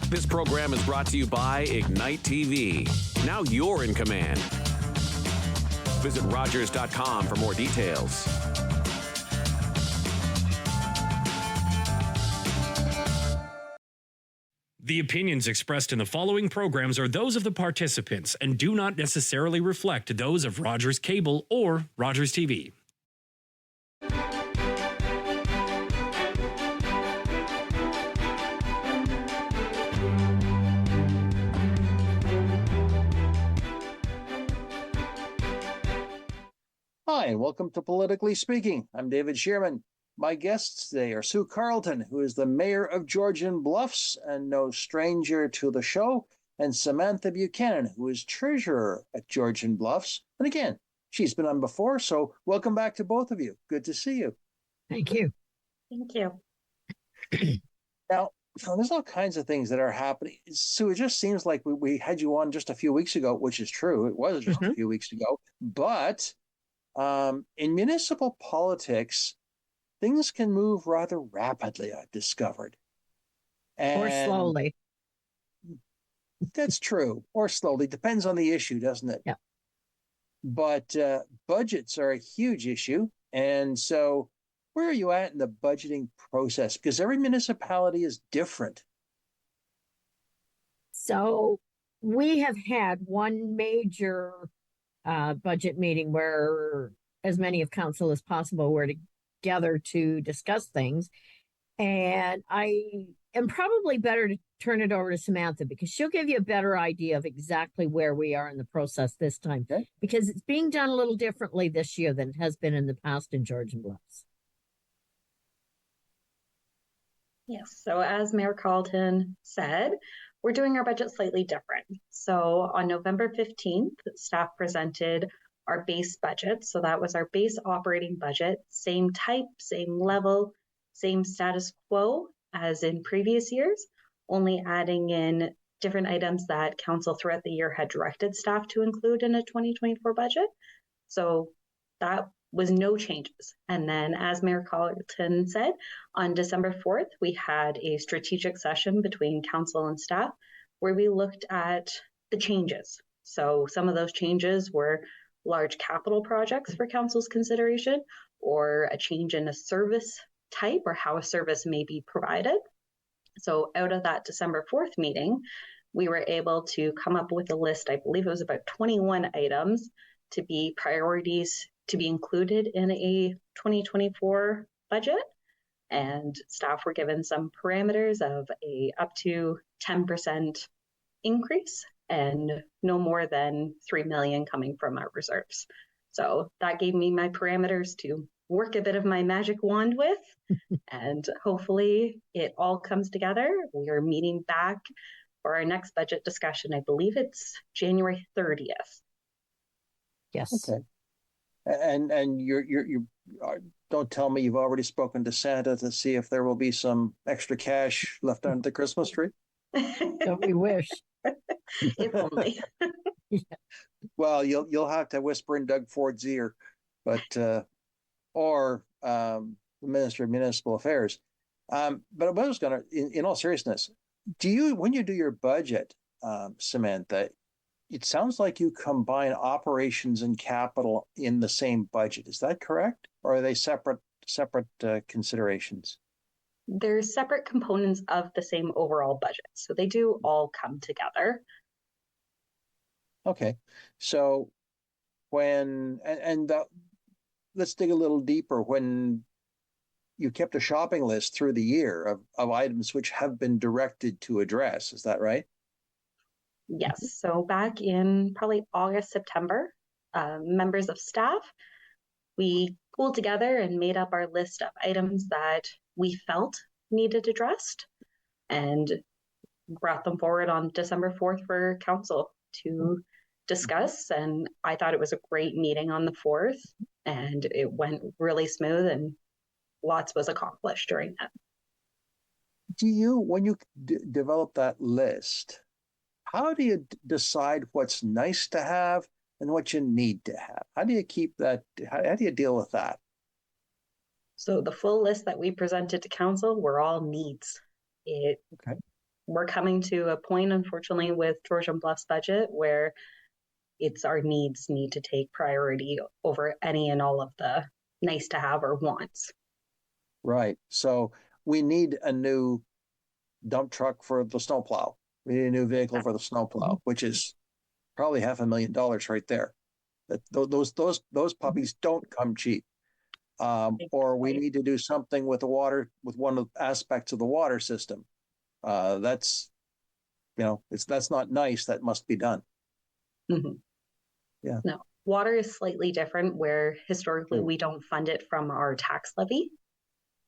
This program is brought to you by Ignite TV. Now you're in command. Visit Rogers.com for more details. The opinions expressed in the following programs are those of the participants and do not necessarily reflect those of Rogers Cable or Rogers TV. Hi, and welcome to Politically Speaking. I'm David Shearman. My guests today are Sue Carleton, who is the mayor of Georgian Bluffs and no stranger to the show, and Samantha Buchanan, who is treasurer at Georgian Bluffs. And again, she's been on before, so welcome back to both of you. Good to see you. Thank you. Thank you. Now, there's all kinds of things that are happening. Sue, it just seems like we had you on just a few weeks ago, which is true. It was just a few weeks ago. But in municipal politics, things can move rather rapidly, I've discovered. Or slowly. That's true. Or slowly. Depends on the issue, doesn't it? Yeah. But budgets are a huge issue. And so where are you at in the budgeting process? Because every municipality is different. So we have had one major budget meeting where as many of council as possible were together to discuss things. And I am probably better to turn it over to Samantha because she'll give you a better idea of exactly where we are in the process this time. Okay. Because it's being done a little differently this year than it has been in the past in Georgian Bluffs. Yes, so as Mayor Carleton said, we're doing our budget slightly different. So on November 15th, staff presented our base budget. So that was our base operating budget, same type, same level, same status quo as in previous years, only adding in different items that council throughout the year had directed staff to include in a 2024 budget. So that was no changes. And then as Mayor Carleton said, on December 4th, we had a strategic session between council and staff where we looked at the changes. So some of those changes were large capital projects for council's consideration, or a change in a service type or how a service may be provided. So out of that December 4th meeting, we were able to come up with a list, I believe it was about 21 items to be priorities to be included in a 2024 budget. And staff were given some parameters of a up to 10% increase and no more than 3 million coming from our reserves. So that gave me my parameters to work a bit of my magic wand with, and hopefully it all comes together. We are meeting back for our next budget discussion. I believe it's January 30th. Yes. Okay. And you don't tell me you've already spoken to Santa to see if there will be some extra cash left under the Christmas tree? Don't we wish? If only. Yeah. Well, you'll have to whisper in Doug Ford's ear, but or the Minister of Municipal Affairs. But I was going to, in all seriousness, when you do your budget, Samantha, it sounds like you combine operations and capital in the same budget. Is that correct? Or are they separate considerations? They're separate components of the same overall budget. So they do all come together. Okay. So let's dig a little deeper. When you kept a shopping list through the year of items which have been directed to address, is that right? Yes. So back in probably August, September, members of staff, we pulled together and made up our list of items that we felt needed addressed and brought them forward on December 4th for council to discuss. And I thought it was a great meeting on the 4th, and it went really smooth and lots was accomplished during that. When you develop that list, how do you decide what's nice to have and what you need to have? How do you keep that? How do you deal with that? So the full list that we presented to council were all needs. Okay. we're coming to a point, unfortunately, with Georgian Bluffs budget where it's our needs need to take priority over any and all of the nice to have or wants. Right. So we need a new dump truck for the snowplow. We need a new vehicle for the snowplow, which is probably $500,000 right there. That those puppies don't come cheap. Or we need to do something with the water, with one of the aspects of the water system. That's not nice. That must be done. Mm-hmm. Yeah. No, water is slightly different where historically we don't fund it from our tax levy.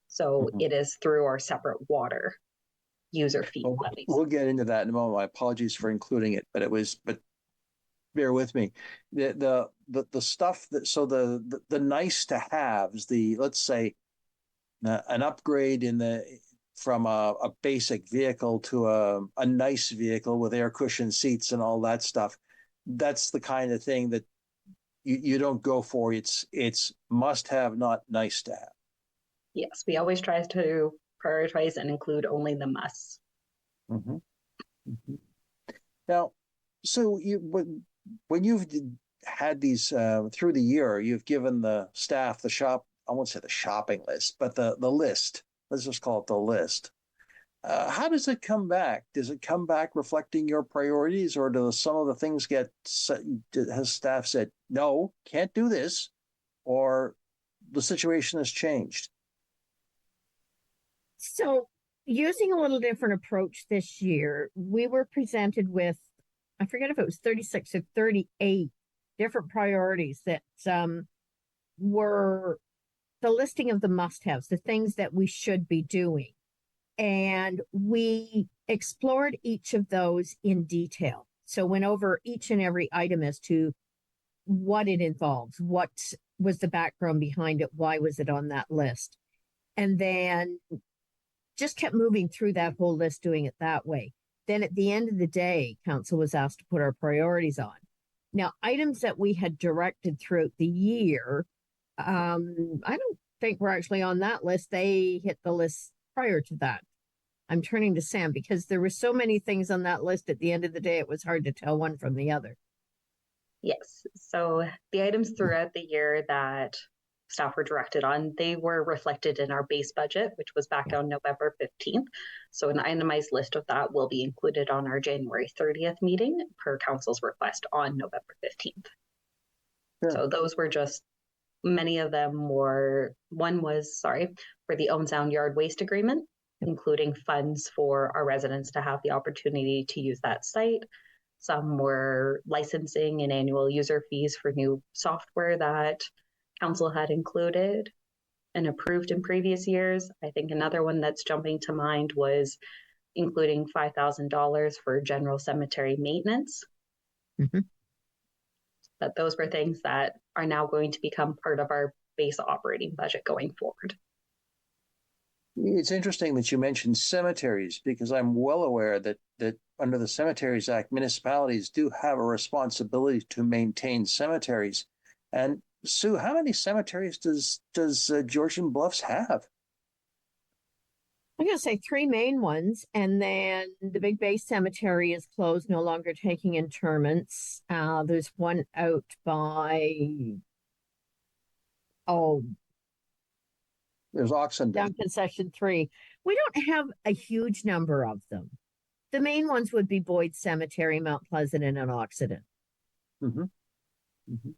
So it is through our separate water user fee levies. We'll get into that in a moment. My apologies for including it, but bear with me. The stuff the nice to haves, let's say an upgrade from a basic vehicle to a nice vehicle with air cushion seats and all that stuff. That's the kind of thing that you don't go for. It's must have, not nice to have. Yes, we always try to prioritize and include only the musts. Mm-hmm. Mm-hmm. Now, so when you've had these through the year, you've given the staff I won't say the shopping list, but the list. Let's just call it the list. How does it come back? Does it come back reflecting your priorities, or do some of the things has staff said, no, can't do this, or the situation has changed? So, using a little different approach this year, we were presented with, I forget if it was 36 or 38 different priorities that were the listing of the must-haves, the things that we should be doing. And we explored each of those in detail. So went over each and every item as to what it involves, what was the background behind it, why was it on that list, and then just kept moving through that whole list, doing it that way. Then at the end of the day, council was asked to put our priorities on. Now, items that we had directed throughout the year, I don't think we're actually on that list. They hit the list prior to that. I'm turning to Sam because there were so many things on that list at the end of the day, it was hard to tell one from the other. Yes. So the items throughout the year that staff were directed on, they were reflected in our base budget, which was back on November 15th. So an itemized list of that will be included on our January 30th meeting per council's request on November 15th. Sure. So those were just, many of them were, one was, for the Owen Sound Yard Waste Agreement, including funds for our residents to have the opportunity to use that site. Some were licensing and annual user fees for new software that council had included and approved in previous years. I think another one that's jumping to mind was including $5,000 for general cemetery maintenance. Mm-hmm. But those were things that are now going to become part of our base operating budget going forward. It's interesting that you mentioned cemeteries, because I'm well aware that under the Cemeteries Act, municipalities do have a responsibility to maintain cemeteries. And Sue, how many cemeteries does Georgian Bluffs have? I'm going to say 3 main ones, and then the Big Bay Cemetery is closed, no longer taking interments. There's one out by, there's Oxenden. Down concession 3. We don't have a huge number of them. The main ones would be Boyd Cemetery, Mount Pleasant, and Oxenden. Mm-hmm. Mm-hmm.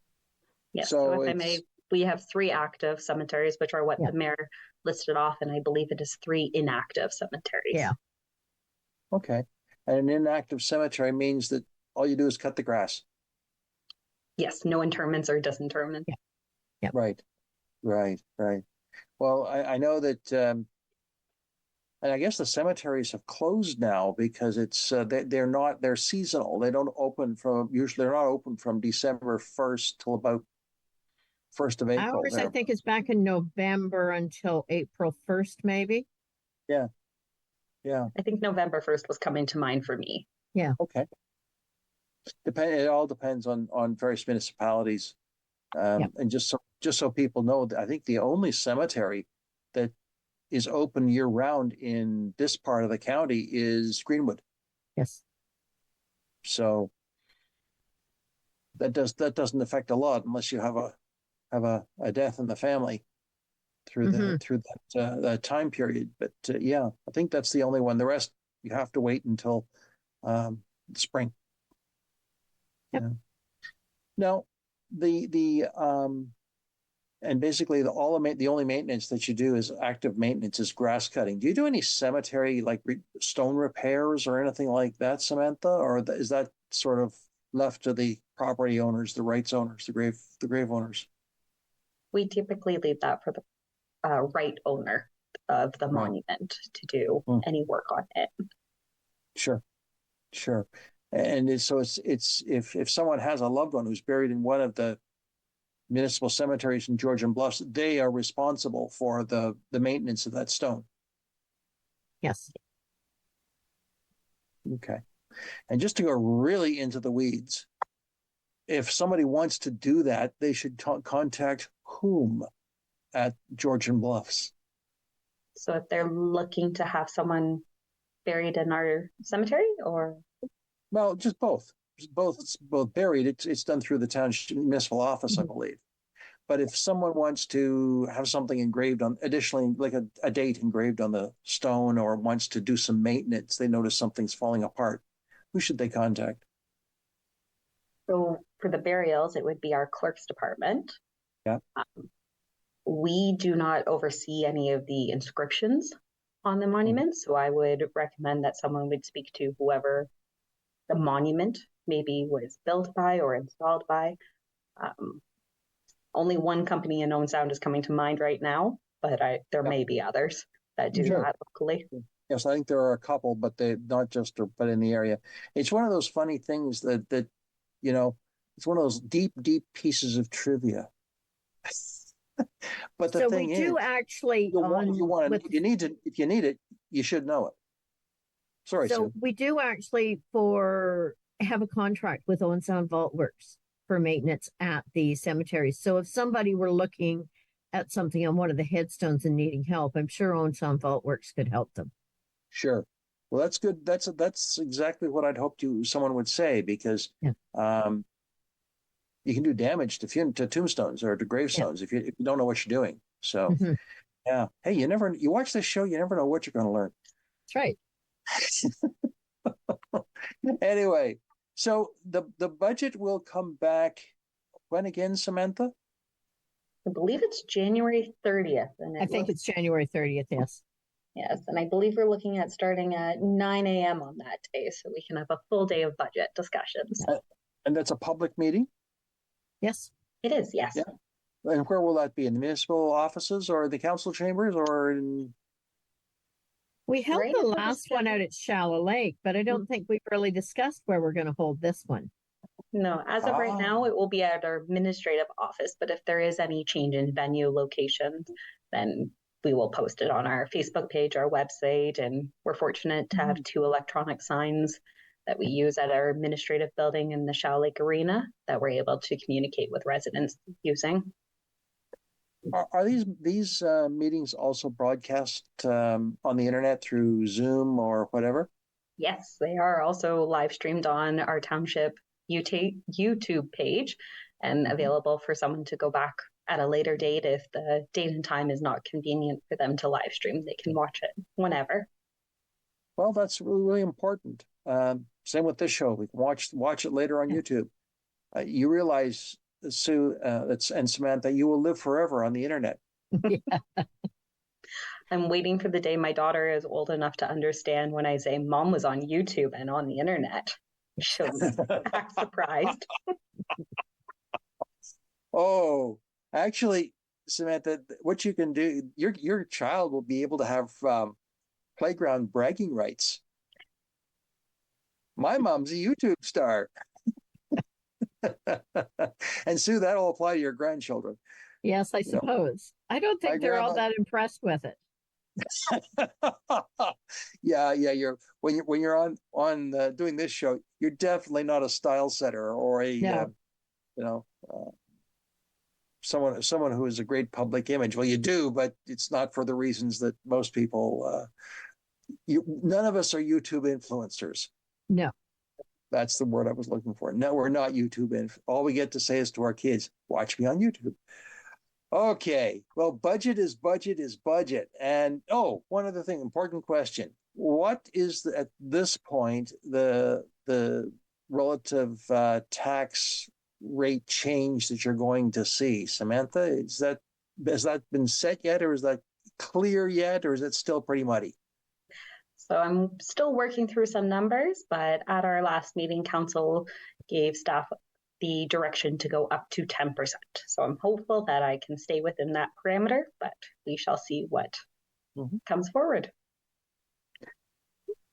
Yes, so if I may, we have 3 active cemeteries, which are what the mayor listed off, and I believe it is 3 inactive cemeteries. Yeah. Okay. And an inactive cemetery means that all you do is cut the grass. Yes, no interments or disinterments. Yeah. Yep. Right. Well, I know that, and I guess the cemeteries have closed now because it's they're seasonal. They don't open usually they're not open from December 1st till about 1st of April. Ours, I think, is back in November until April 1st, maybe. Yeah. I think November 1st was coming to mind for me. Yeah. Okay. It all depends on various municipalities, and just so people know, I think the only cemetery that is open year round in this part of the county is Greenwood. Yes. So that doesn't affect a lot unless you have a death in the family through that time period. But yeah, I think that's the only one. The rest you have to wait until spring. Yep. Yeah. Now the and basically the only maintenance that you do is active maintenance is grass cutting. Do you do any cemetery like stone repairs or anything like that, Samantha, or is that sort of left to the property owners, the rights owners, the grave owners? We typically leave that for the right owner of the monument to do any work on it. Sure. And so it's if someone has a loved one who's buried in one of the municipal cemeteries in Georgian Bluffs, they are responsible for the maintenance of that stone. Yes. Okay. And just to go really into the weeds, if somebody wants to do that, they should contact whom at Georgian Bluffs? So if they're looking to have someone buried in our cemetery, or? Well, just both buried. It's done through the town municipal office, I believe. But if someone wants to have something engraved on, additionally, like a date engraved on the stone, or wants to do some maintenance, they notice something's falling apart, who should they contact? So for the burials, it would be our clerk's department. Yeah. We do not oversee any of the inscriptions on the monument, so I would recommend that someone would speak to whoever the monument maybe was built by or installed by. Only one company in Owen Sound is coming to mind right now, but there may be others that do that locally. Yes, I think there are a couple, but they not just, but in the area. It's one of those funny things that it's one of those deep pieces of trivia. But the thing is, we do actually, if you need it, you should know it. Sorry, so Sue. we do actually have a contract with Owen Sound Vault Works for maintenance at the cemetery. So if somebody were looking at something on one of the headstones and needing help, I'm sure Owen Sound Vault Works could help them. Sure. Well, that's good. That's exactly what I'd hoped someone would say, because you can do damage to tombstones or to gravestones if you don't know what you're doing. So yeah. Hey, you watch this show, you never know what you're going to learn. That's right. Anyway, so the budget will come back when again, Samantha? I believe it's January 30th. And I think it's January 30th, yes. Yes, and I believe we're looking at starting at 9 a.m. on that day, so we can have a full day of budget discussions. And that's a public meeting? Yes. It is, yes. Yeah. And where will that be? In the municipal offices or the council chambers or in... We held the last one out at Shallow Lake, but I don't think we've really discussed where we're going to hold this one. No, as of right now, it will be at our administrative office, but if there is any change in venue locations, then we will post it on our Facebook page, our website, and we're fortunate to have 2 electronic signs that we use at our administrative building in the Shallow Lake Arena that we're able to communicate with residents using. Are these meetings also broadcast on the internet through Zoom or whatever? Yes, they are also live streamed on our township YouTube page and available for someone to go back at a later date. If the date and time is not convenient for them to live stream, they can watch it whenever. Well, that's really, really important. Same with this show. We can watch it later on YouTube. You realize, Sue and Samantha, you will live forever on the internet. I'm waiting for the day my daughter is old enough to understand when I say Mom was on YouTube and on the internet. She'll act surprised. Oh, actually, Samantha, what you can do, your child will be able to have playground bragging rights. My mom's a YouTube star. And Sue, that'll apply to your grandchildren. Yes, I suppose. I don't think they're all that impressed with it. Yeah. When you're on doing this show, you're definitely not a style setter or a someone who has a great public image. Well, you do, but it's not for the reasons that most people. None of us are YouTube influencers. No. That's the word I was looking for. No, we're not YouTube. All we get to say is to our kids, watch me on YouTube. Okay. Well, budget is budget. And one other thing, important question. What is at this point the relative tax rate change that you're going to see? Samantha, has that been set yet, or is that clear yet, or is it still pretty muddy? So I'm still working through some numbers, but at our last meeting, council gave staff the direction to go up to 10%. So I'm hopeful that I can stay within that parameter, but we shall see what comes forward.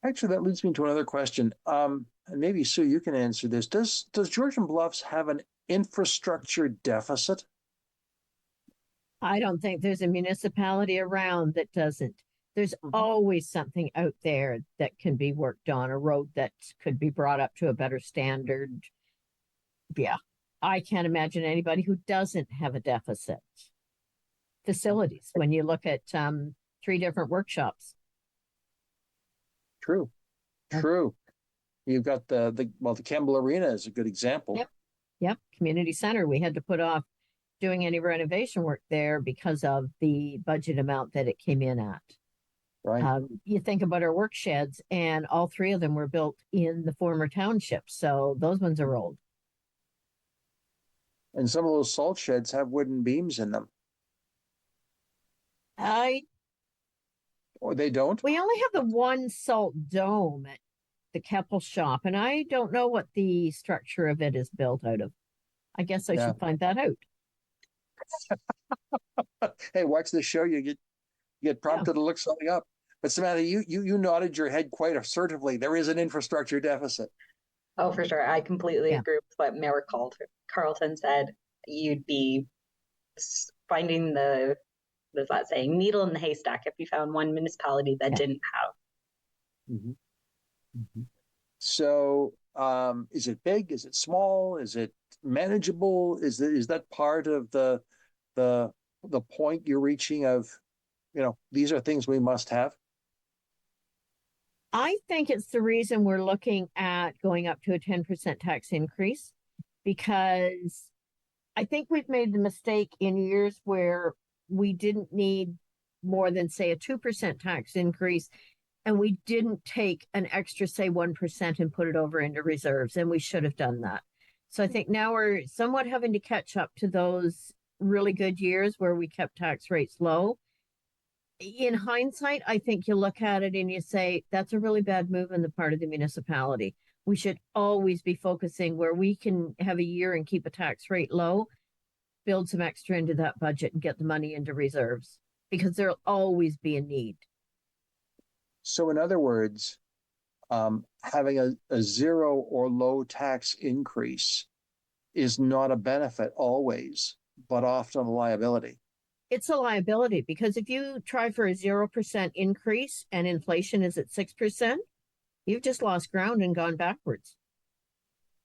Actually, that leads me to another question. And maybe Sue, you can answer this. Does Georgian Bluffs have an infrastructure deficit? I don't think there's a municipality around that doesn't. There's always something out there that can be worked on, a road that could be brought up to a better standard. Yeah, I can't imagine anybody who doesn't have a deficit. Facilities, when you look at 3 different workshops. True. You've got the Campbell Arena is a good example. Yep. Community center. We had to put off doing any renovation work there because of the budget amount that it came in at. Right. You think about our work sheds, and all 3 of them were built in the former township. So those ones are old. And some of those salt sheds have wooden beams in them. Or they don't? We only have the one salt dome at the Keppel shop, and I don't know what the structure of it is built out of. I guess I should find that out. Hey, watch the show. You get prompted to look something up. But Samantha, you nodded your head quite assertively. There is an infrastructure deficit. Oh, for sure. I completely agree with what Mayor Carleton said. You'd be finding there's that saying, needle in the haystack, if you found one municipality that didn't have. So is it big? Is it small? Is it manageable? Is that part of the point you're reaching of, these are things we must have? I think it's the reason we're looking at going up to a 10% tax increase, because I think we've made the mistake in years where we didn't need more than, say, a 2% tax increase, and we didn't take an extra, say, 1% and put it over into reserves, and we should have done that. So I think now we're somewhat having to catch up to those really good years where we kept tax rates low. In hindsight, I think you look at it and you say, that's a really bad move on the part of the municipality. We should always be focusing where we can have a year and keep a tax rate low, build some extra into that budget and get the money into reserves, because there'll always be a need. So in other words, having a zero or low tax increase is not a benefit always, but often a liability. It's a liability, because if you try for a 0% increase and inflation is at 6%, you've just lost ground and gone backwards.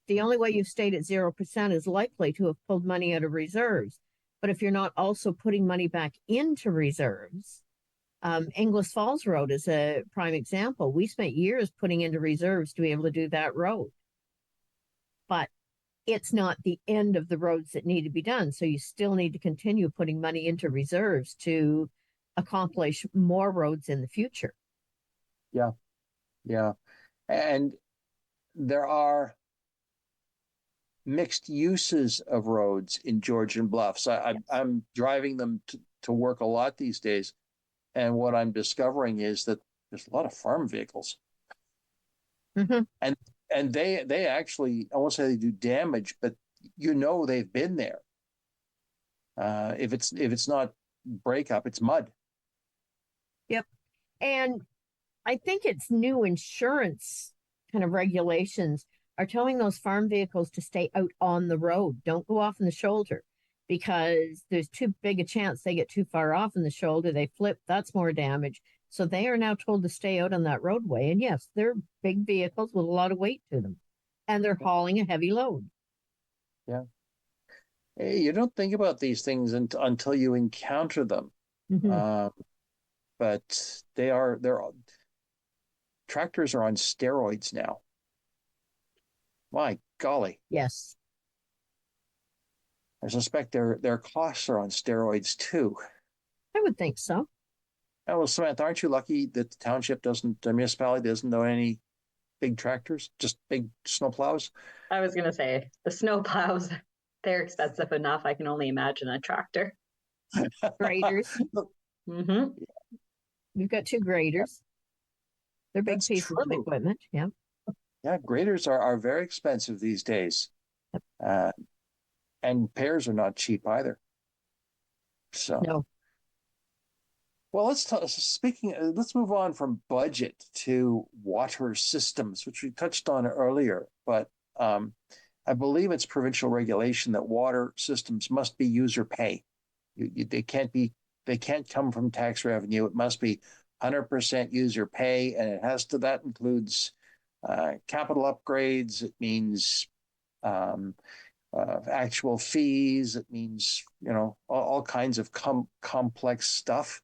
The only way you've stayed at 0% is likely to have pulled money out of reserves. But if you're not also putting money back into reserves, Inglis Falls Road is a prime example. We spent years putting into reserves to be able to do that road. But it's not the end of the roads that need to be done. So you still need to continue putting money into reserves to accomplish more roads in the future. Yeah. And there are mixed uses of roads in Georgian Bluffs. I'm driving them to work a lot these days. And what I'm discovering is that there's a lot of farm vehicles. And they actually, I won't say they do damage, but they've been there. If it's not breakup, it's mud. Yep. And I think it's new insurance kind of regulations are telling those farm vehicles to stay out on the road. Don't go off in the shoulder, because there's too big a chance they get too far off in the shoulder. They flip. That's more damage. So they are now told to stay out on that roadway. And yes, they're big vehicles with a lot of weight to them, and they're hauling a heavy load. Yeah. You don't think about these things until you encounter them. Mhm. But tractors are on steroids now. My golly. Yes. I suspect their costs are on steroids too. I would think so. Oh, well, Samantha, aren't you lucky that the municipality doesn't own any big tractors, just big snow plows? I was going to say the snow plows, they're expensive enough. I can only imagine a tractor. Graders. Hmm. We've got two graders. They're big That's pieces of true. equipment. Yeah. Yeah, graders are very expensive these days. Uh, and pairs are not cheap either. So, No. well, let's move on from budget to water systems, which we touched on earlier. But I believe it's provincial regulation that water systems must be user pay. They can't come from tax revenue. It must be 100% user pay, and that includes capital upgrades. It means actual fees. It means all kinds of complex stuff.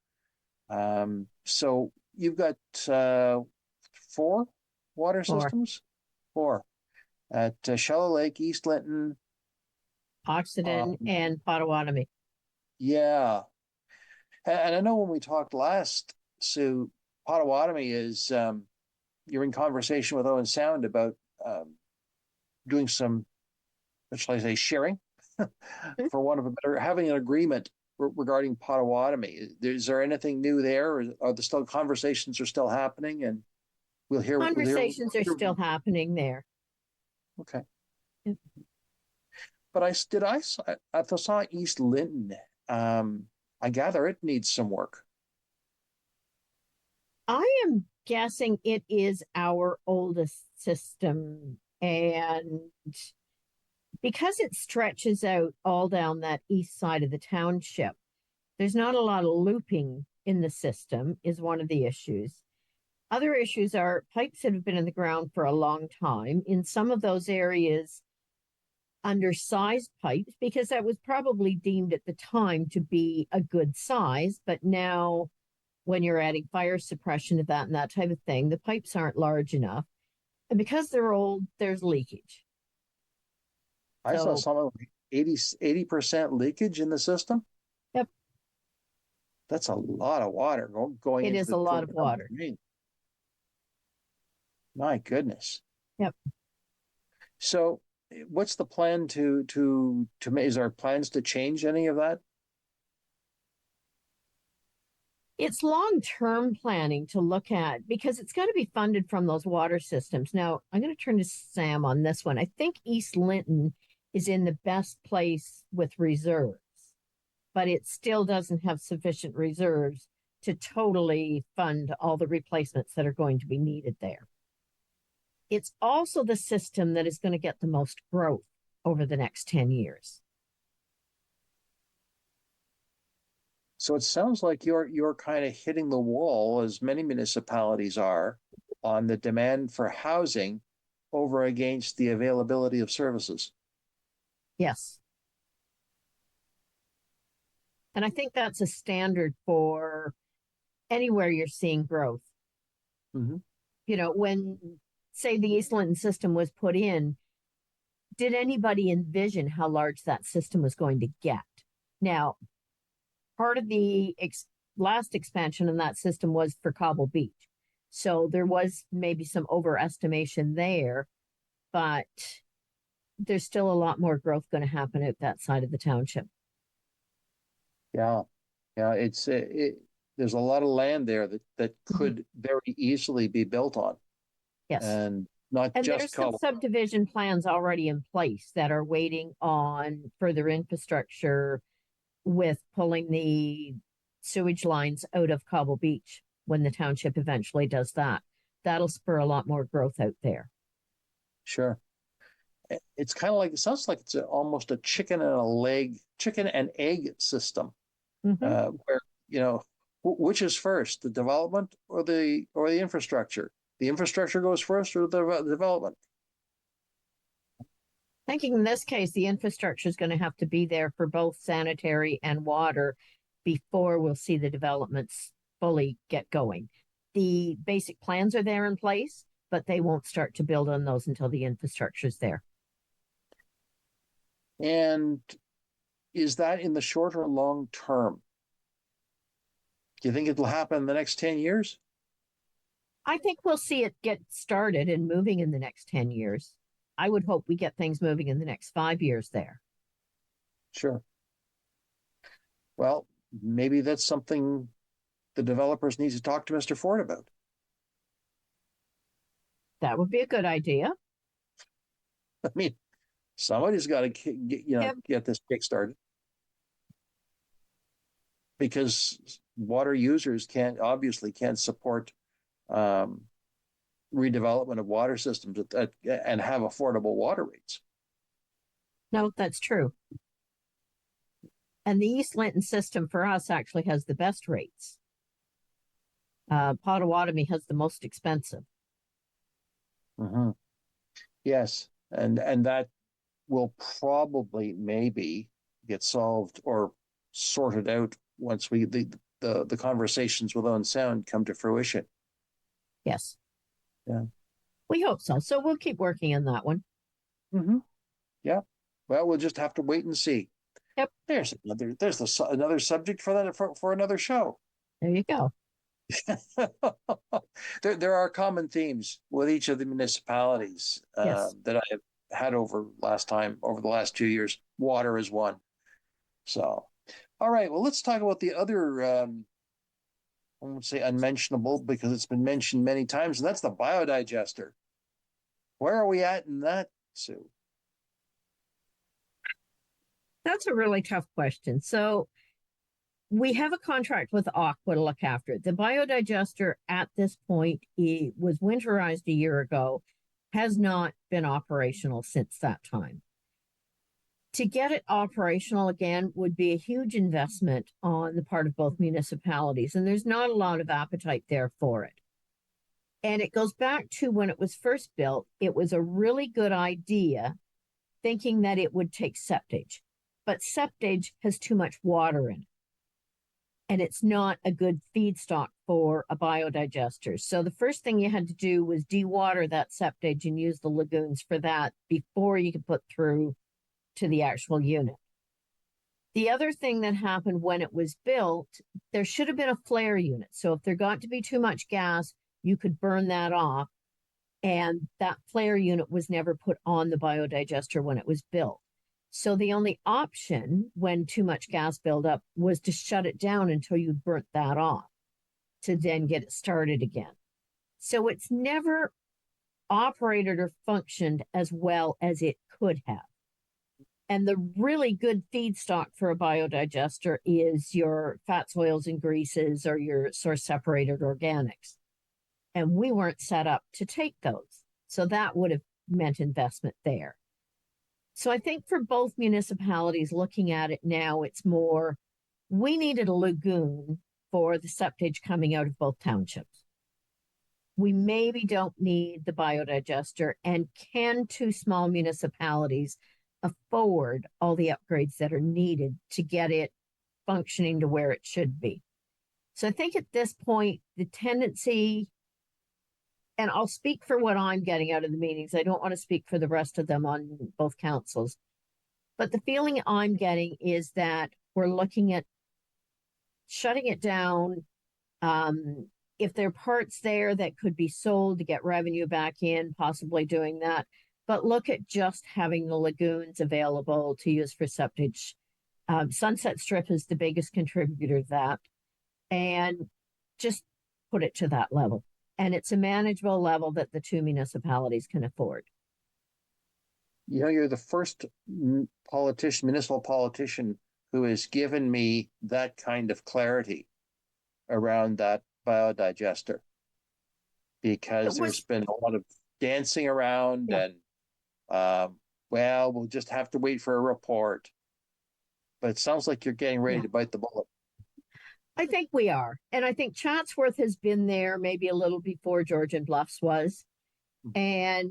So you've got four water systems, four at Shallow Lake, East Linton. Oxygen and Potawatomi. Yeah, and I know when we talked last, Sue, Potawatomi is you're in conversation with Owen Sound about doing some, what shall I say, sharing, for one of a better, having an agreement regarding Potawatomi. Is there anything new there? Or are the still conversations are still happening? And Conversations are still happening there. Okay. Yeah. But I saw East Linton. I gather it needs some work. I am guessing it is our oldest system, and because it stretches out all down that east side of the township, there's not a lot of looping in the system, is one of the issues. Other issues are pipes that have been in the ground for a long time. In some of those areas, undersized pipes, because that was probably deemed at the time to be a good size. But now, when you're adding fire suppression to that and that type of thing, the pipes aren't large enough. And because they're old, there's leakage. I saw something like 80% leakage in the system. Yep. That's a lot of water going It into is a lot of water. My goodness. Yep. So what's the plan is there plans to change any of that? It's long-term planning to look at, because it's got to be funded from those water systems. Now, I'm going to turn to Sam on this one. I think East Linton is in the best place with reserves, but it still doesn't have sufficient reserves to totally fund all the replacements that are going to be needed there. It's also the system that is going to get the most growth over the next 10 years. So it sounds like you're kind of hitting the wall, as many municipalities are, on the demand for housing over against the availability of services. Yes. And I think that's a standard for anywhere you're seeing growth. Mm-hmm. When, say, the East Linton system was put in, did anybody envision how large that system was going to get? Now, part of the last expansion in that system was for Cobble Beach. So there was maybe some overestimation there, but there's still a lot more growth going to happen at that side of the township. Yeah. There's a lot of land there that could very easily be built on. Yes. And there's some subdivision plans already in place that are waiting on further infrastructure, with pulling the sewage lines out of Cobble Beach when the township eventually does that. That'll spur a lot more growth out there. Sure. It's kind of like, it sounds like it's almost a chicken and egg system, where, which is first, the development or the infrastructure? The infrastructure goes first, or the development? Thinking in this case, the infrastructure is going to have to be there for both sanitary and water before we'll see the developments fully get going. The basic plans are there in place, but they won't start to build on those until the infrastructure is there. And is that in the short or long term? Do you think it'll happen in the next 10 years? I think we'll see it get started and moving in the next 10 years. I would hope we get things moving in the next 5 years there. Sure. Well, maybe that's something the developers need to talk to Mr. Ford about. That would be a good idea. I mean, somebody's got to get this kick-started, because water users can't support redevelopment of water systems and have affordable water rates. No, that's true. And the East Linton system for us actually has the best rates. Potawatomi has the most expensive. Mm-hmm. Yes, and that will probably maybe get solved or sorted out once the conversations with Owen Sound come to fruition. Yes. Yeah. We hope so. So we'll keep working on that one. Mm-hmm. Yeah. Well, we'll just have to wait and see. Yep. There's another subject for that for another show. There you go. There are common themes with each of the municipalities Yes. that I have had over the last 2 years. Water is one. So, all right. Well, let's talk about the other. I won't say unmentionable because it's been mentioned many times, and that's the biodigester. Where are we at in that, Sue? That's a really tough question. So we have a contract with Aqua to look after it. The biodigester at this point was winterized a year ago, has not been operational since that time. To get it operational again would be a huge investment on the part of both municipalities, and there's not a lot of appetite there for it. And it goes back to when it was first built, it was a really good idea, thinking that it would take septage. But septage has too much water in it, and it's not a good feedstock for a biodigester. So the first thing you had to do was dewater that septage and use the lagoons for that before you could put through to the actual unit. The other thing that happened when it was built, there should have been a flare unit. So if there got to be too much gas, you could burn that off. And that flare unit was never put on the biodigester when it was built. So the only option when too much gas buildup was to shut it down until you burnt that off to then get it started again. So it's never operated or functioned as well as it could have. And the really good feedstock for a biodigester is your fats, oils, and greases, or your source separated organics. And we weren't set up to take those. So that would have meant investment there. So I think for both municipalities looking at it now, it's more, we needed a lagoon for the septage coming out of both townships. We maybe don't need the biodigester, and can two small municipalities afford all the upgrades that are needed to get it functioning to where it should be? So I think at this point, the tendency, and I'll speak for what I'm getting out of the meetings, I don't want to speak for the rest of them on both councils, but the feeling I'm getting is that we're looking at shutting it down. If there are parts there that could be sold to get revenue back in, possibly doing that. But look at just having the lagoons available to use for septage. Sunset Strip is the biggest contributor to that. And just put it to that level. And it's a manageable level that the two municipalities can afford. You know, you're the first municipal politician who has given me that kind of clarity around that biodigester. Because there's been a lot of dancing around and well, we'll just have to wait for a report. But it sounds like you're getting ready to bite the bullet. I think we are. And I think Chatsworth has been there maybe a little before Georgian Bluffs was. And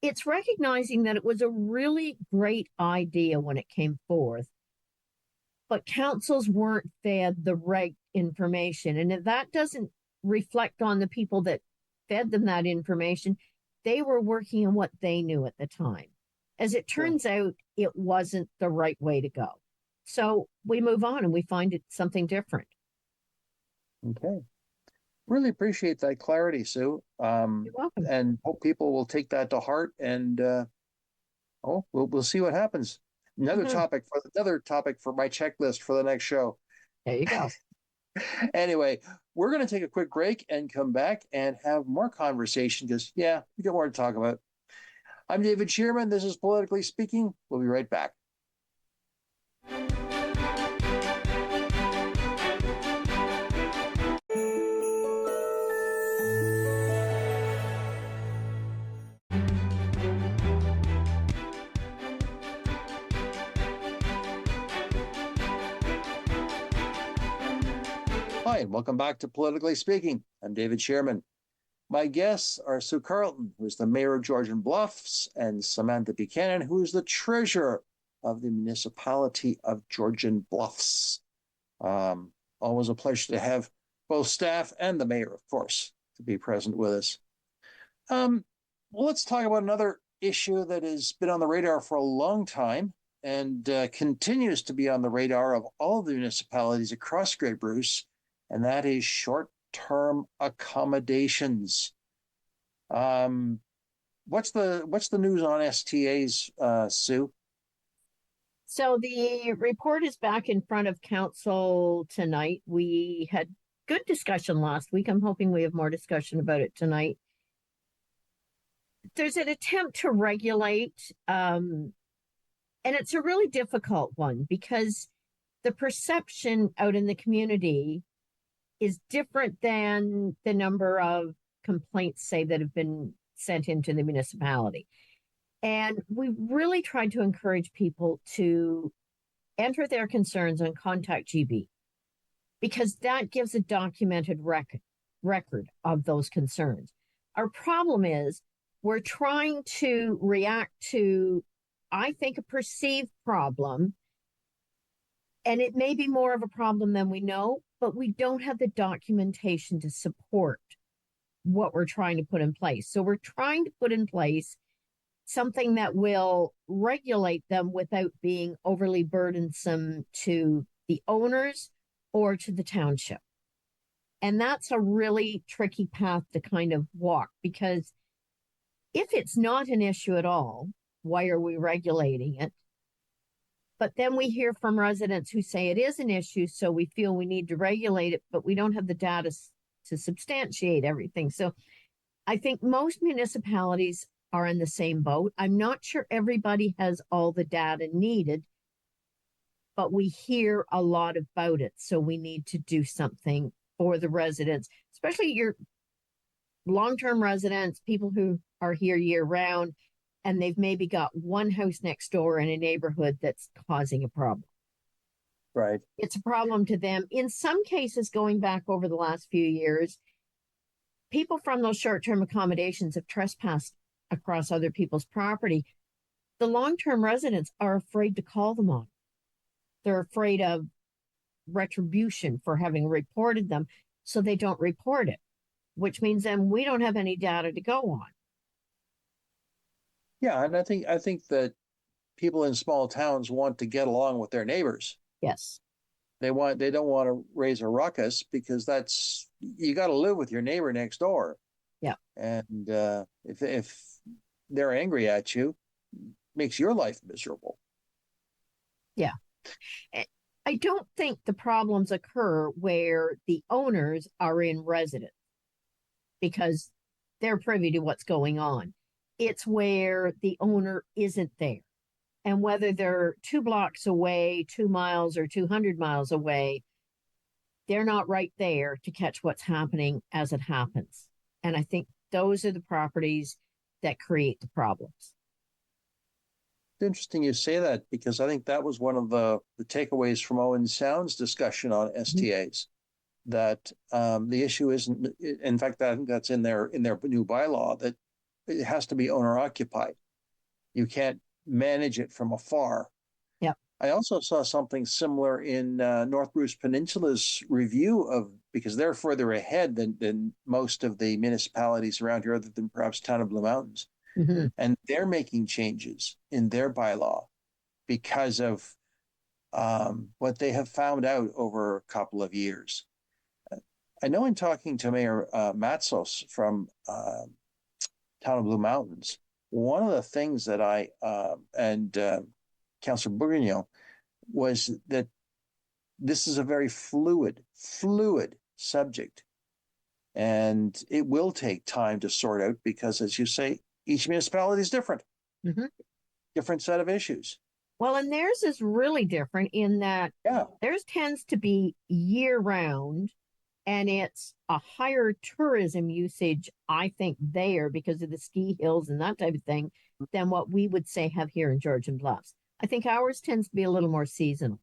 it's recognizing that it was a really great idea when it came forth, but councils weren't fed the right information. And if that doesn't reflect on the people that fed them that information, they were working on what they knew at the time. As it turns out, it wasn't the right way to go. So we move on and we find it something different. Okay. Really appreciate that clarity, Sue. You're welcome. And hope people will take that to heart, and we'll see what happens. Another topic for my checklist for the next show. There you go. Anyway, we're going to take a quick break and come back and have more conversation because, we got more to talk about. I'm David Shearman. This is Politically Speaking. We'll be right back. Hi, and welcome back to Politically Speaking. I'm David Shearman. My guests are Sue Carleton, who is the mayor of Georgian Bluffs, and Samantha Buchanan, who is the treasurer of the municipality of Georgian Bluffs. Always a pleasure to have both staff and the mayor, of course, to be present with us. Well, let's talk about another issue that has been on the radar for a long time and continues to be on the radar of all the municipalities across Grey Bruce, and that is short-term accommodations. What's the news on STAs, Sue? So the report is back in front of council tonight. We had good discussion last week. I'm hoping we have more discussion about it tonight. There's an attempt to regulate, and it's a really difficult one because the perception out in the community is different than the number of complaints, say, that have been sent into the municipality. And we really tried to encourage people to enter their concerns and contact GB because that gives a documented record of those concerns. Our problem is we're trying to react to, I think, a perceived problem, and it may be more of a problem than we know, but we don't have the documentation to support what we're trying to put in place. So we're trying to put in place something that will regulate them without being overly burdensome to the owners or to the township. And that's a really tricky path to kind of walk because if it's not an issue at all, why are we regulating it? But then we hear from residents who say it is an issue, so we feel we need to regulate it, but we don't have the data to substantiate everything. So I think most municipalities are in the same boat. I'm not sure everybody has all the data needed, but we hear a lot about it. So we need to do something for the residents, especially your long-term residents, people who are here year round, and they've maybe got one house next door in a neighborhood that's causing a problem. Right. It's a problem to them. In some cases, going back over the last few years, people from those short-term accommodations have trespassed across other people's property. The long-term residents are afraid to call them on. They're afraid of retribution for having reported them, so they don't report it, which means then we don't have any data to go on. Yeah, and I think that people in small towns want to get along with their neighbors. Yes. They don't want to raise a ruckus because you got to live with your neighbor next door. Yeah. And if they're angry at you, makes your life miserable. Yeah. I don't think the problems occur where the owners are in residence because they're privy to what's going on. It's where the owner isn't there. And whether they're 2 blocks away, 2 miles, or 200 miles away, they're not right there to catch what's happening as it happens. And I think those are the properties that create the problems. It's interesting you say that because I think that was one of the takeaways from Owen Sound's discussion on STAs, that the issue isn't, in fact, I think that's in their new bylaw, that it has to be owner occupied. You can't manage it from afar. Yep. I also saw something similar in North Bruce Peninsula's review of, because they're further ahead than most of the municipalities around here, other than perhaps town of Blue Mountains. Mm-hmm. And they're making changes in their bylaw because of what they have found out over a couple of years. I know in talking to Mayor Matsos from town of Blue Mountains, one of the things that I and Councillor Bourguignon was that this is a very fluid subject, and it will take time to sort out because, as you say, each municipality is different, Mm-hmm. different set of issues. Well, and theirs is really different in that Yeah, theirs tends to be year round, and it's a higher tourism usage, I think, there because of the ski hills and that type of thing than what we would say have here in Georgian Bluffs. I think ours tends to be a little more seasonal.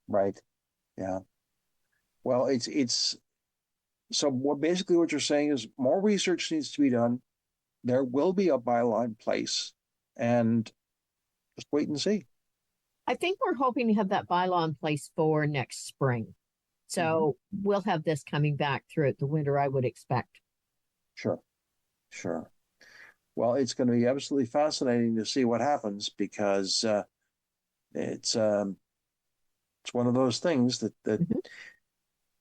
right. Yeah. Well, it's so basically what you're saying is more research needs to be done. There will be a bylaw in place, and just wait and see. I think we're hoping to have that bylaw in place for next spring. So we'll have this coming back throughout the winter, I would expect. Sure. Well, it's going to be absolutely fascinating to see what happens because it's one of those things that Mhm.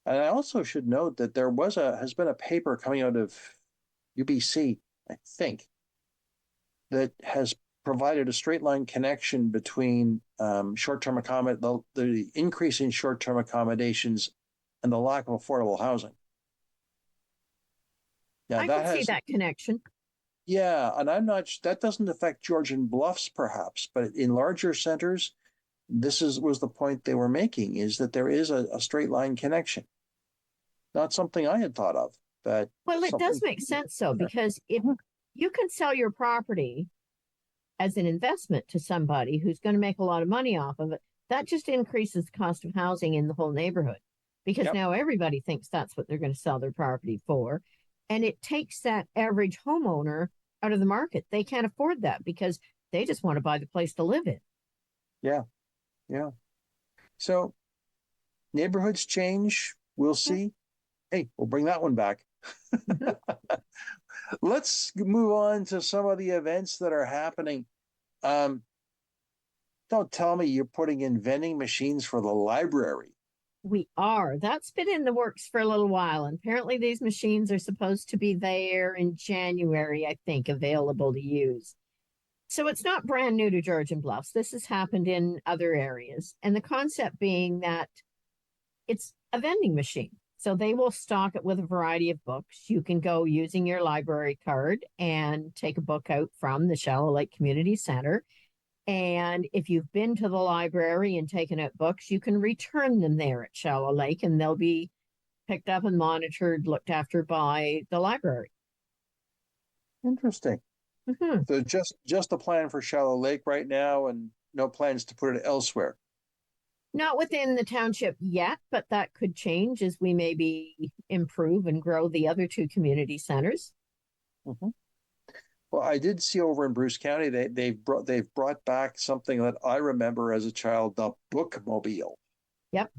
And I also should note that there has been a paper coming out of UBC, I think, that has provided a straight line connection between short-term the increase in short-term accommodations and the lack of affordable housing. Now I can see that connection. Yeah, and that doesn't affect Georgian Bluffs perhaps, but in larger centers, was the point they were making, is that there is a straight line connection. Not something I had thought of, but Well, it does make sense though, because if you can sell your property as an investment to somebody who's going to make a lot of money off of it, that just increases the cost of housing in the whole neighborhood because Yep. now everybody thinks that's what they're going to sell their property for. And it takes that average homeowner out of the market. They can't afford that because they just want to buy the place to live in. Yeah. So neighborhoods change. We'll see. Hey, we'll bring that one back. Let's move on to some of the events that are happening. Don't tell me you're putting in vending machines for the library. We are. That's been in the works for a little while. And apparently these machines are supposed to be there in January, I think, available to use. So it's not brand new to Georgian Bluffs. This has happened in other areas. And the concept being that it's a vending machine. So they will stock it with a variety of books. You can go using your library card and take a book out from the Shallow Lake Community Center. And if you've been to the library and taken out books, you can return them there at Shallow Lake and they'll be picked up and monitored, looked after by the library. Interesting. Mm-hmm. So just a plan for Shallow Lake right now and no plans to put it elsewhere. Not within the township yet, but that could change as we maybe improve and grow the other two community centers. Mm-hmm. Well, I did see over in Bruce County they've brought back something that I remember as a child, the bookmobile. Yep.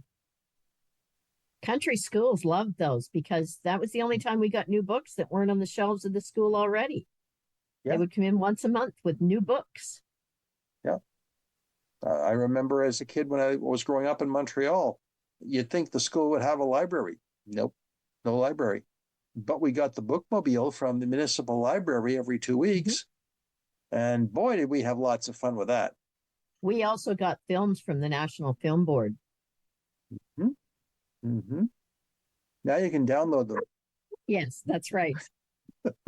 Country schools loved those because that was the only time we got new books that weren't on the shelves of the school already. Yeah. They would come in once a month with new books. Yeah. I remember as a kid when I was growing up in Montreal, you'd think the school would have a library. Nope, no library. But we got the bookmobile from the municipal library every 2 weeks. Mm-hmm. And boy, did we have lots of fun with that. We also got films from the National Film Board. Mm-hmm. Mm-hmm. Now you can download them. Yes, that's right. I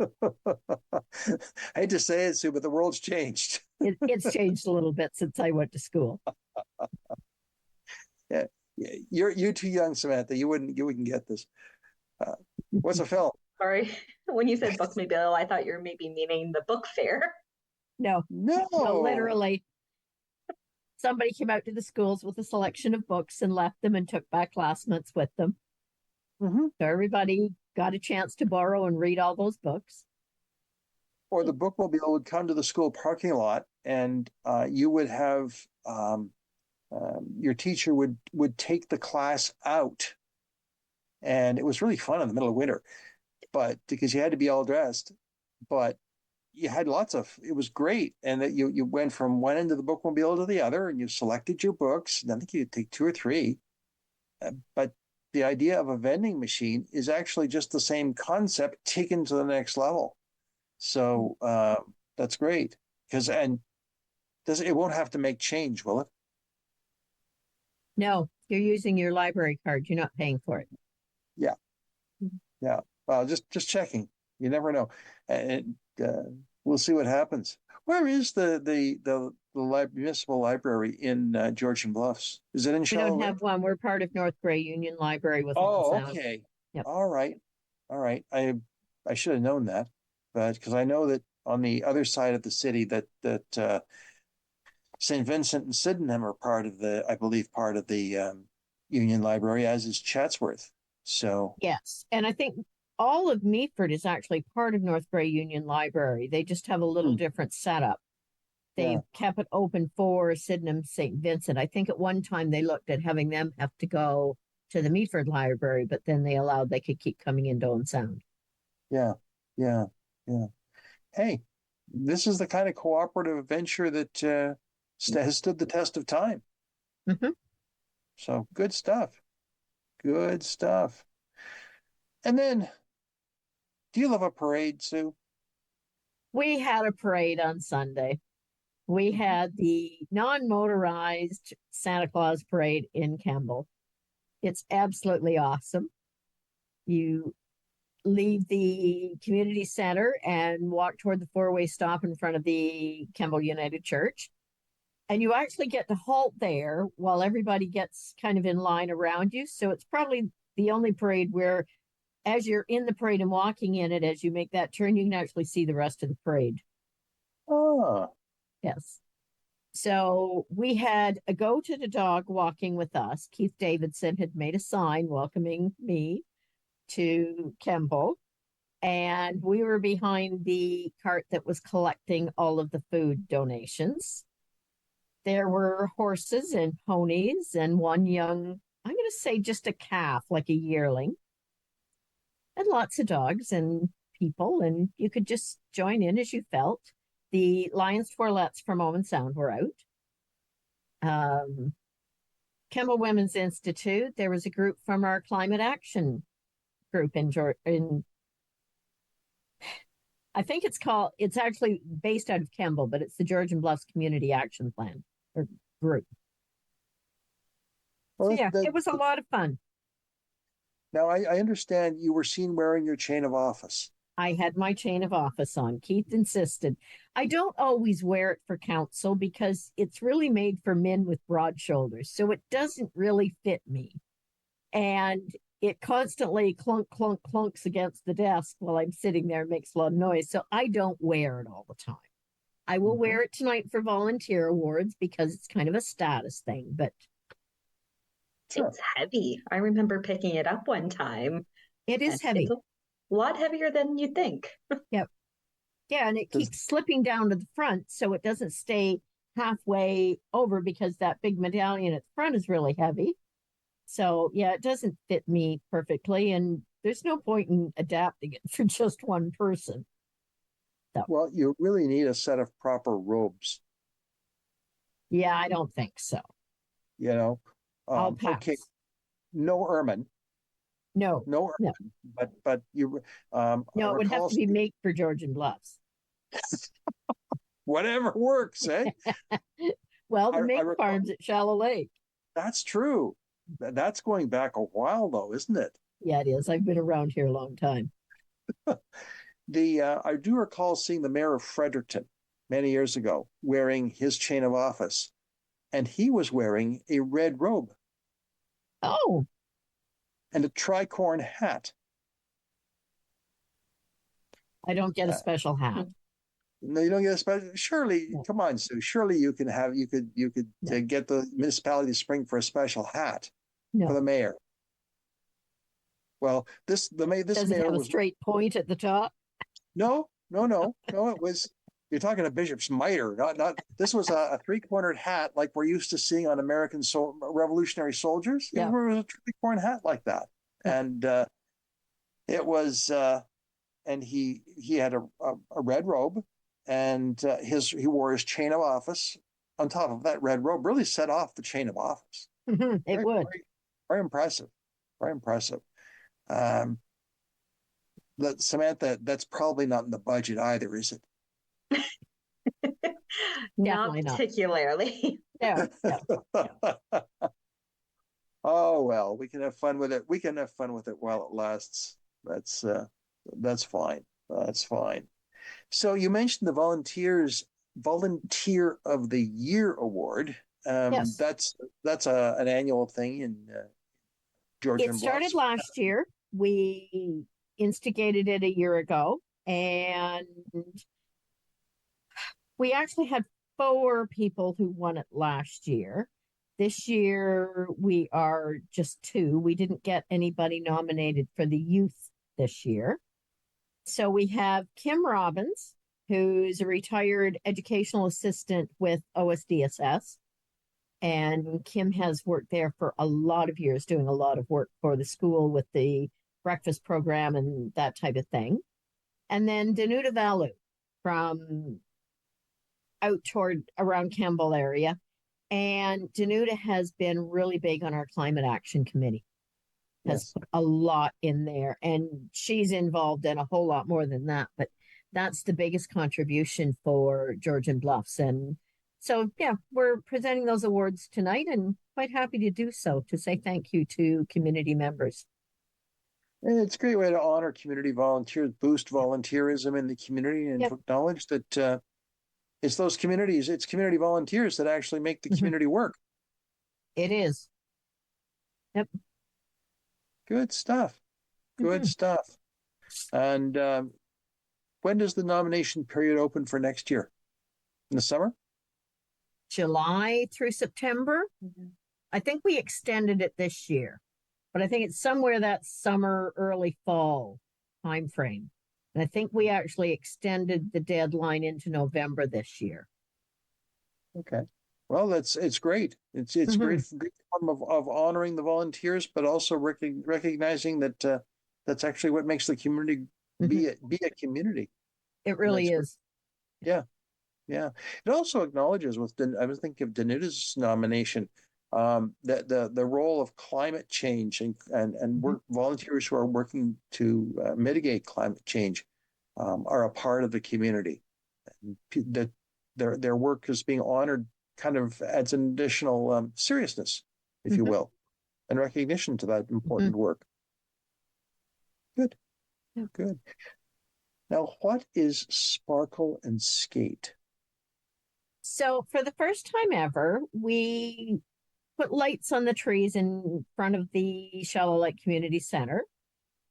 hate to say it, Sue, but the world's changed. It's changed a little bit since I went to school. Yeah, you're too young, Samantha. You wouldn't get this. What's a film? Sorry, when you said bookmobile, I thought you were maybe meaning the book fair. No, no, literally. Somebody came out to the schools with a selection of books and left them and took back classmates with them. Mm-hmm. So everybody got a chance to borrow and read all those books. or the bookmobile would come to the school parking lot, and you would have your teacher would take the class out, and it was really fun in the middle of winter, but because you had to be all dressed, but you had it was great, and that you went from one end of the bookmobile to the other, and you selected your books, and I think you'd take 2 or 3, but the idea of a vending machine is actually just the same concept taken to the next level. So that's great, because it won't have to make change, will it? No, you're using your library card. You're not paying for it. Yeah. Well, just checking. You never know, and we'll see what happens. Where is the municipal library in Georgian Bluffs? Is it in We Shallow don't Lake? have one. We're part of North Gray Union Library with Oh, Sound. okay. Yep. All right. I should have known that, but because I know that on the other side of the city that St. Vincent and Sydenham are I believe, part of the Union Library, as is Chatsworth. So Yes, and I think all of Meaford is actually part of North Gray Union Library. They just have a little different setup. They've Yeah. kept it open for Sydenham, St. Vincent. I think at one time they looked at having them have to go to the Meaford Library, but then they could keep coming into Owen Sound. Yeah. Hey, this is the kind of cooperative venture that has stood the test of time. Mm-hmm. So good stuff. Good stuff. And then, do you love a parade, Sue? We had a parade on Sunday. We had the non-motorized Santa Claus parade in Campbell. It's absolutely awesome. You leave the community center and walk toward the 4-way stop in front of the Campbell United Church. And you actually get to halt there while everybody gets kind of in line around you. So it's probably the only parade where, as you're in the parade and walking in it, as you make that turn, you can actually see the rest of the parade. Oh, Yes. So we had a go to the dog walking with us. Keith Davidson had made a sign welcoming me to Campbell, and we were behind the cart that was collecting all of the food donations. There were horses and ponies and one young, I'm going to say just a calf, like a yearling, and lots of dogs and people, and you could just join in as you felt. The Lions Toilettes from Owen Sound were out. Campbell Women's Institute, there was a group from our climate action group in I think it's actually based out of Campbell, but it's the Georgian Bluffs Community Action Plan or group. well, So yeah, it was a lot of fun. Now I understand you were seen wearing your chain of office. I had my chain of office on. Keith insisted. I don't always wear it for council because it's really made for men with broad shoulders. So it doesn't really fit me. And it constantly clunks against the desk while I'm sitting there and makes a lot of noise. So I don't wear it all the time. I will wear it tonight for volunteer awards because it's kind of a status thing, but Sure. It's heavy. I remember picking it up one time. it is heavy. It's a lot heavier than you'd think. Yep. Yeah, and it keeps slipping down to the front so it doesn't stay halfway over because that big medallion at the front is really heavy. So yeah, it doesn't fit me perfectly, and there's no point in adapting it for just one person. Well, you really need a set of proper robes, Yeah, I don't think so. you know. I'll pass. Okay, no ermine, No, no No. ermine, but you I no, it would have recall to be made for Georgian Bluffs. whatever works, eh? Well, the I mink recall- farms at Shallow Lake. That's true. That's going back a while though, isn't it? Yeah, it is. I've been around here a long time. I do recall seeing the mayor of Fredericton many years ago wearing his chain of office, and he was wearing a red robe Oh, and a tricorn hat. I don't get a special hat. No, you don't get a special. Surely, No. come on, Sue. Surely you could No. get the municipality to spring for a special hat No. for the mayor. Well, this Does it mayor have a was straight point at the top? no, It was, you're talking a bishop's mitre, not. This was a three-cornered hat like we're used to seeing on American Revolutionary soldiers. It Yeah. was a three-cornered hat like that, Yeah. and it was. And he had a red robe, and he wore his chain of office on top of that red robe. Really set off the chain of office. It Very, would. very impressive. Very impressive. Samantha, that's probably not in the budget either, is it? Not Definitely not. particularly. No. Oh well, we can have fun with it. We can have fun with it while it lasts. That's fine. That's fine. So you mentioned the Volunteer of the Year award. Yes. That's an annual thing in Georgian It started Bluffs. last year. We instigated it a year ago, and we actually had 4 people who won it last year. This year, we are just 2. We didn't get anybody nominated for the youth this year. So we have Kim Robbins, who's a retired educational assistant with OSDSS. And Kim has worked there for a lot of years, doing a lot of work for the school with the breakfast program and that type of thing. And then Danuta Valu from out toward around Campbell area. And Danuta has been really big on our climate action committee. Has put a lot in there, and she's involved in a whole lot more than that. But that's the biggest contribution for Georgian Bluffs. And so, yeah, we're presenting those awards tonight, and quite happy to do so, to say thank you to community members. And it's a great way to honor community volunteers, boost volunteerism in the community, and acknowledge that it's community volunteers that actually make the community work. It is. Yep. Good stuff. Good stuff. And when does the nomination period open for next year? In the summer? July through September. I think we extended it this year, but I think it's somewhere that summer, early fall time frame. And I think we actually extended the deadline into November this year. Okay. Well, it's great. It's great form of honoring the volunteers, but also recognizing that that's actually what makes the community be a community. It really is. Yeah. Yeah. It also acknowledges I was thinking of Danuta's nomination, that the role of climate change and work volunteers who are working to mitigate climate change are a part of the community. And that their work is being honored kind of adds an additional seriousness, if you will, and recognition to that important work. Good. Yeah. Good. Now, what is Sparkle and Skate? So for the first time ever, we put lights on the trees in front of the Shallow Lake Community Center.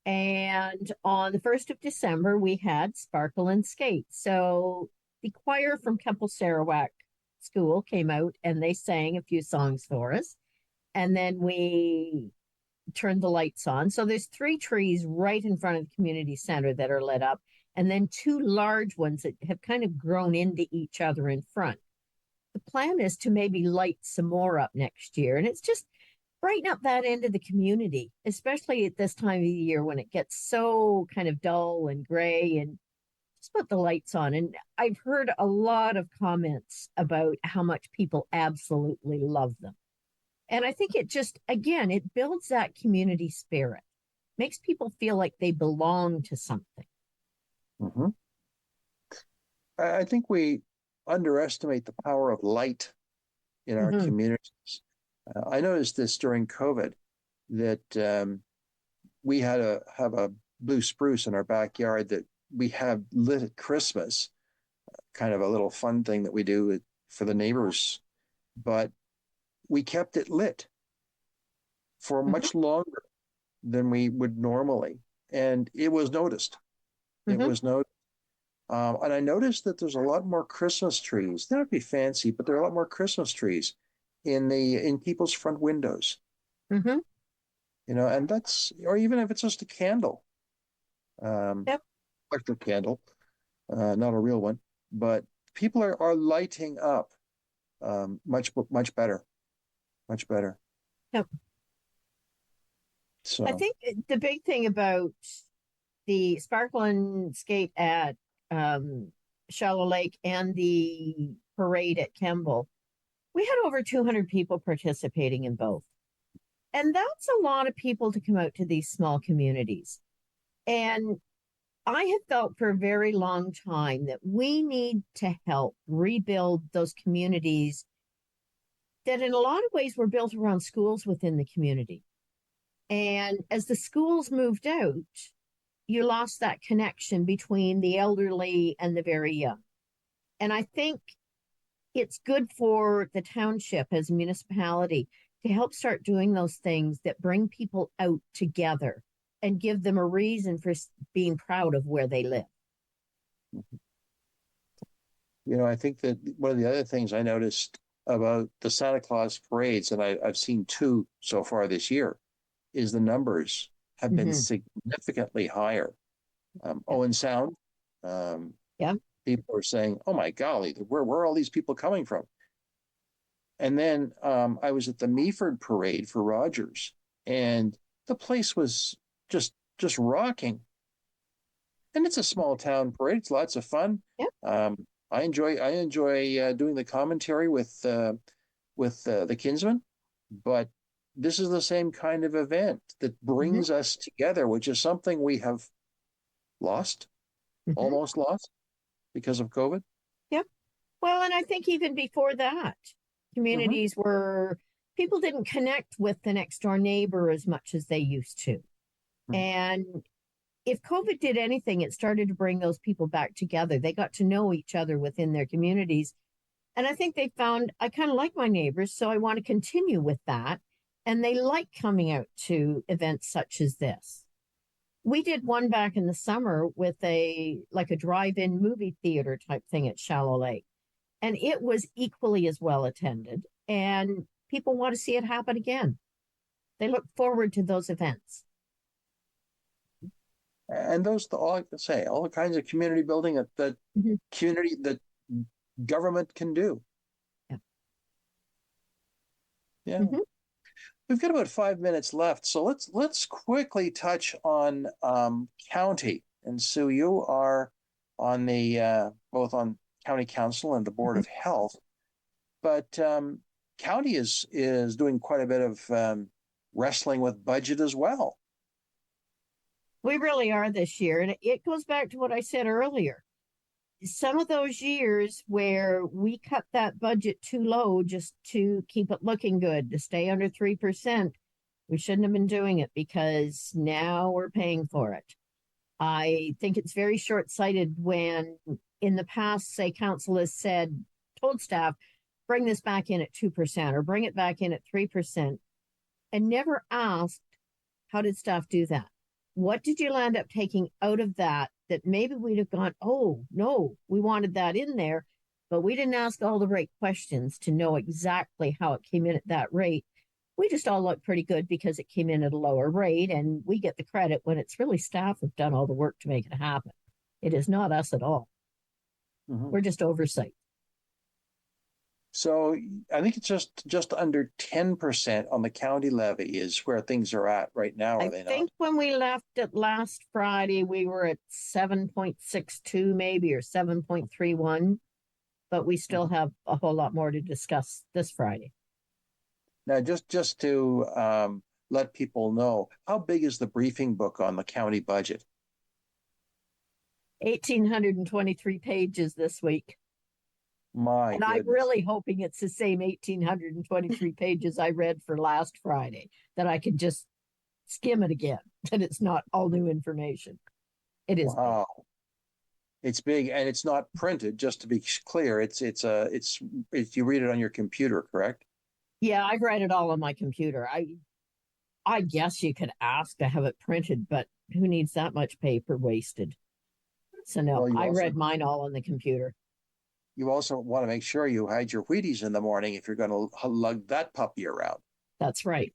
And on the 1st of December, we had Sparkle and Skate. So the choir from Kemple Sarawak School came out and they sang a few songs for us. And then we turned the lights on. So there's 3 trees right in front of the community center that are lit up, and then 2 large ones that have kind of grown into each other in front. The plan is to maybe light some more up next year. And it's just brighten up that end of the community, especially at this time of the year when it gets so kind of dull and gray, and just put the lights on. And I've heard a lot of comments about how much people absolutely love them. And I think it just, again, it builds that community spirit, makes people feel like they belong to something. I think we underestimate the power of light in our communities. I noticed this during COVID, that we had have a blue spruce in our backyard that we have lit at Christmas, kind of a little fun thing that we do for the neighbors. But we kept it lit for much longer than we would normally. And it was noticed. It was noticed. And I noticed that there's a lot more Christmas trees. They don't be fancy, but there are a lot more Christmas trees in people's front windows. You know, and that's, or even if it's just a candle, electric candle, not a real one, but people are lighting up much better, much better. Yep. So I think the big thing about the Sparkle and Skate at Shallow Lake and the parade at Kemble, we had over 200 people participating in both. And that's a lot of people to come out to these small communities. And I have felt for a very long time that we need to help rebuild those communities that in a lot of ways were built around schools within the community. And as the schools moved out, you lost that connection between the elderly and the very young. And I think it's good for the township as a municipality to help start doing those things that bring people out together and give them a reason for being proud of where they live. You know, I think that one of the other things I noticed about the Santa Claus parades, and I've seen two so far this year, is the numbers have been significantly higher. Owen Sound, people are saying, "Oh my golly, where are all these people coming from?" And then I was at the Meaford parade for Rogers, and the place was just rocking. And it's a small town parade; it's lots of fun. Yep. I enjoy doing the commentary with the Kinsmen, but this is the same kind of event that brings us together, which is something we have lost, almost lost, because of COVID. Yep. Well, and I think even before that, communities were, people didn't connect with the next door neighbor as much as they used to. And if COVID did anything, it started to bring those people back together. They got to know each other within their communities. And I think they found, I kind of like my neighbors, so I want to continue with that. And they like coming out to events such as this. We did one back in the summer with a drive-in movie theater type thing at Shallow Lake. And it was equally as well attended. And people want to see it happen again. They look forward to those events. And those, all I can say, all the kinds of community building that community that government can do. Yeah. We've got about 5 minutes left, so let's quickly touch on county. And Sue, you are on the both on county council and the board of health, but county is doing quite a bit of wrestling with budget as well. We really are this year. And it goes back to what I said earlier. Some of those years where we cut that budget too low just to keep it looking good, to stay under 3%, we shouldn't have been doing it because now we're paying for it. I think it's very short-sighted when in the past, say, council has told staff, bring this back in at 2% or bring it back in at 3%, and never asked, how did staff do that? What did you land up taking out of that maybe we'd have gone, oh, no, we wanted that in there, but we didn't ask all the right questions to know exactly how it came in at that rate. We just all look pretty good because it came in at a lower rate, and we get the credit when it's really staff who've done all the work to make it happen. It is not us at all. We're just oversight. So I think it's just under 10% on the county levy is where things are at right now. I think when we left it last Friday, we were at 7.62 maybe, or 7.31, but we still have a whole lot more to discuss this Friday. Now, just to let people know, how big is the briefing book on the county budget? 1,823 pages this week. And I'm really hoping it's the same 1,823 pages I read for last Friday, that I could just skim it again, that it's not all new information. It is. Wow. Big. It's big, and it's not printed, just to be clear. It's you read it on your computer, correct? Yeah, I've read it all on my computer. I guess you could ask to have it printed, but who needs that much paper wasted? So no, well, I read mine all on the computer. You also want to make sure you hide your Wheaties in the morning if you're going to lug that puppy around. That's right.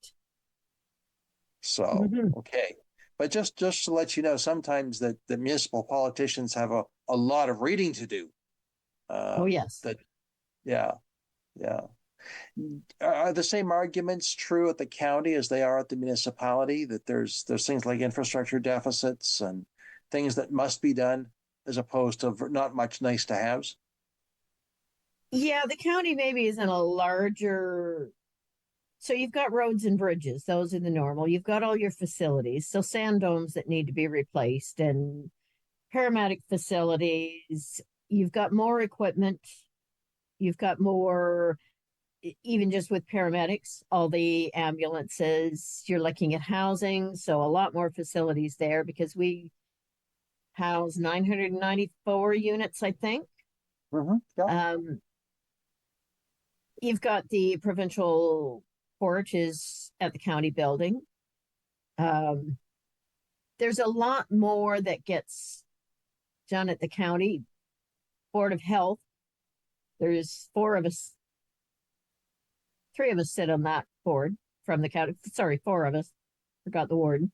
So, okay. But just to let you know, sometimes the municipal politicians have a a lot of reading to do. Oh, yes. Yeah. Are the same arguments true at the county as they are at the municipality, that there's things like infrastructure deficits and things that must be done as opposed to not much nice to haves? Yeah, the county maybe is in a larger. So you've got roads and bridges, those are the normal. You've got all your facilities, so sand domes that need to be replaced and paramedic facilities. You've got more equipment. You've got more, even just with paramedics, all the ambulances. You're looking at housing, so a lot more facilities there because we house 994 units, I think. Yeah. You've got the provincial porch is at the county building. There's a lot more that gets done at the county Board of Health. There's 4 of us. 3 of us sit on that board from the county. Sorry, 4 of us. Forgot the warden.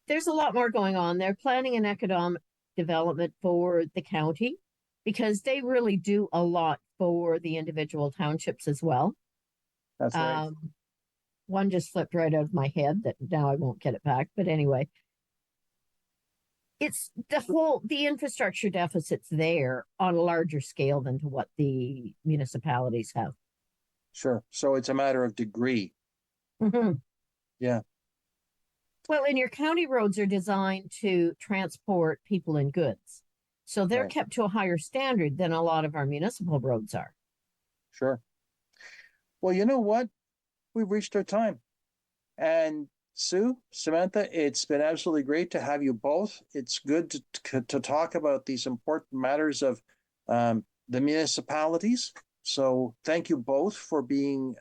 There's a lot more going on. They're planning an economic development for the county because they really do a lot for the individual townships as well. That's right. One just slipped right out of my head that now I won't get it back. But anyway, it's the infrastructure deficit's there on a larger scale than to what the municipalities have. Sure. So it's a matter of degree. Mm-hmm. Yeah. Well, and your county roads are designed to transport people and goods. So they're Right. kept to a higher standard than a lot of our municipal roads are. Sure. Well, you know what? We've reached our time. And Sue, Samantha, it's been absolutely great to have you both. It's good to talk about these important matters of the municipalities. So thank you both for being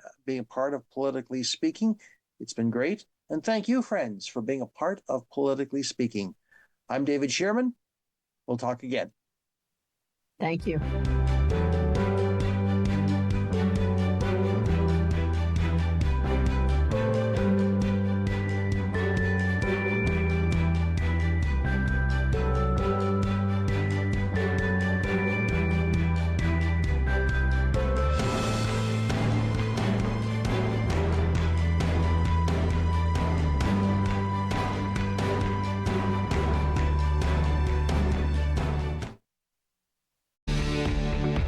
part of Politically Speaking. It's been great. And thank you, friends, for being a part of Politically Speaking. I'm David Shearman. We'll talk again. Thank you.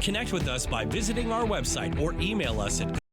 Connect with us by visiting our website or email us at